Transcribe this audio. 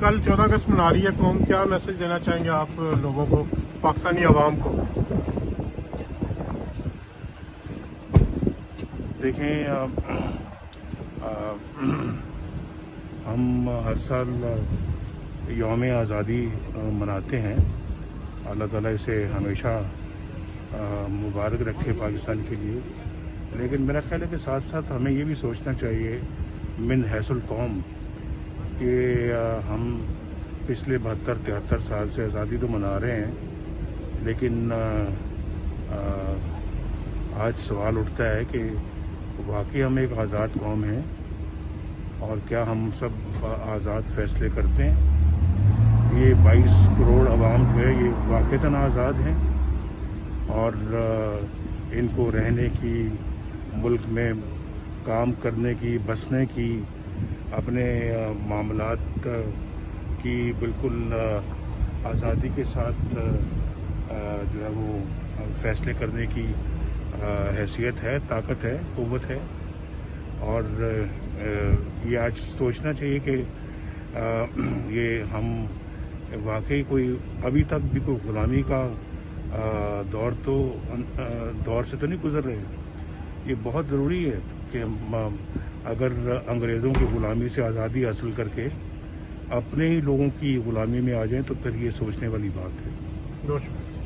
کل 14 اگست منا رہی ہے قوم، کیا میسج دینا چاہیں گے آپ لوگوں کو، پاکستانی عوام کو؟ دیکھیں، ہم ہر سال یوم آزادی مناتے ہیں. اللہ تعالیٰ اسے ہمیشہ مبارک رکھے پاکستان کے لیے. لیکن میرا خیال ہے کہ ساتھ ساتھ ہمیں یہ بھی سوچنا چاہیے من حیث القوم کہ ہم پچھلے 72-73 سال سے آزادی تو منا رہے ہیں، لیکن آج سوال اٹھتا ہے کہ واقعی ہم ایک آزاد قوم ہیں، اور کیا ہم سب آزاد فیصلے کرتے ہیں؟ یہ 22 کروڑ عوام جو ہے یہ واقعتاً آزاد ہیں، اور ان کو رہنے کی، ملک میں کام کرنے کی، بسنے کی، اپنے معاملات کی بالکل آزادی کے ساتھ جو ہے وہ فیصلے کرنے کی حیثیت ہے، طاقت ہے، قوت ہے. اور یہ آج سوچنا چاہیے کہ یہ ہم واقعی کوئی ابھی تک بھی کوئی غلامی کا دور سے تو نہیں گزر رہے. یہ بہت ضروری ہے کہ ہم اگر انگریزوں کی غلامی سے آزادی حاصل کر کے اپنے ہی لوگوں کی غلامی میں آ جائیں تو پھر یہ سوچنے والی بات ہے. بہت شکریہ.